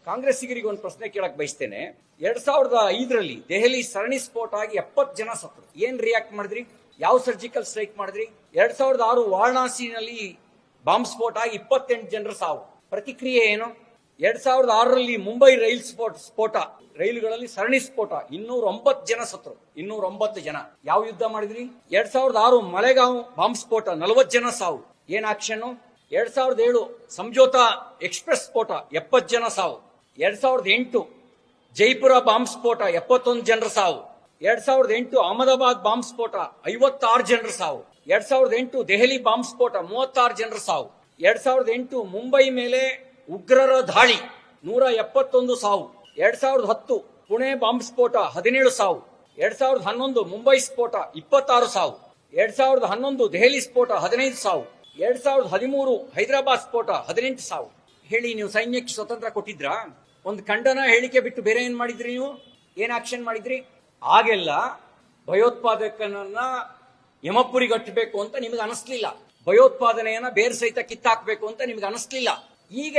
ಕಾಂಗ್ರೆಸ್ಸಿಗರಿಗೆ ಒಂದು ಪ್ರಶ್ನೆ ಕೇಳಕ್ ಬಯಸ್ತೇನೆ. 2005ರಲ್ಲಿ ದೆಹಲಿ ಸರಣಿ ಸ್ಫೋಟ ಆಗಿ 70 ಜನ ಸತ್ರು. ಏನ್ ರಿಯಾಕ್ಟ್ ಮಾಡಿದ್ರಿ? ಯಾವ ಸರ್ಜಿಕಲ್ ಸ್ಟ್ರೈಕ್ ಮಾಡಿದ್ರಿ? 2006 ವಾರಣಾಸಿನಲ್ಲಿ ಬಾಂಬ್ ಸ್ಫೋಟ ಆಗಿ 28 ಜನರ ಸಾವು. ಪ್ರತಿಕ್ರಿಯೆ ಏನು? 2006ರಲ್ಲಿ ಮುಂಬೈ ರೈಲ್ ಸ್ಫೋಟ, ರೈಲುಗಳಲ್ಲಿ ಸರಣಿ ಸ್ಫೋಟ, 209 ಜನ ಸತ್ರು. 209 ಜನ. ಯಾವ ಯುದ್ಧ ಮಾಡಿದ್ರಿ? 2006 ಮಲೆಗಾಂವ್ ಬಾಂಬ್ ಸ್ಫೋಟ, 40 ಜನ ಸಾವು. ಏನ್ ಆಕ್ಷನ್? 2007 ಸಂಜೋತಾ ಎಕ್ಸ್ಪ್ರೆಸ್ ಸ್ಫೋಟ, 70 ಜನ ಸಾವು. 2008 ಜೈಪುರ ಬಾಂಬ್ ಸ್ಫೋಟ, 71 ಜನರ ಸಾವು. 2008 ಅಹಮದಾಬಾದ್ ಬಾಂಬ್ ಸ್ಫೋಟ, 56 ಜನರ ಸಾವು. 2008 ದೆಹಲಿ ಬಾಂಬ್ ಸ್ಫೋಟ, 36 ಜನರ ಸಾವು. 2008 ಮುಂಬೈ ಮೇಲೆ ಉಗ್ರರ ದಾಳಿ, 171 ಸಾವು. 2010 ಪುಣೆ ಬಾಂಬ್ ಸ್ಫೋಟ, 17 ಸಾವು. 2011 ಮುಂಬೈ ಸ್ಫೋಟ, 26 ಸಾವು. 2011 ದೆಹಲಿ ಸ್ಫೋಟ, 15 ಸಾವು. 2013 ಹೈದರಾಬಾದ್ ಸ್ಫೋಟ, 18 ಸಾವು. ಹೇಳಿ, ನೀವು ಸೈನ್ಯಕ್ಕೆ ಸ್ವತಂತ್ರ ಕೊಟ್ಟಿದ್ರಾ? ಒಂದು ಖಂಡನ ಹೇಳಿಕೆ ಬಿಟ್ಟು ಬೇರೆ ಏನ್ ಮಾಡಿದ್ರಿ? ನೀವು ಏನ್ ಆಕ್ಷನ್ ಮಾಡಿದ್ರಿ? ಆಗೆಲ್ಲ ಭಯೋತ್ಪಾದಕನನ್ನ ಯಮಪುರಿಗಟ್ಟಬೇಕು ಅಂತ ನಿಮಗೆ ಅನಿಸ್ಲಿಲ್ಲ. ಭಯೋತ್ಪಾದನೆಯನ್ನ ಬೇರ್ ಸಹಿತ ಕಿತ್ತಾಕ್ಬೇಕು ಅಂತ ನಿಮ್ಗೆ ಅನಿಸ್ಲಿಲ್ಲ. ಈಗ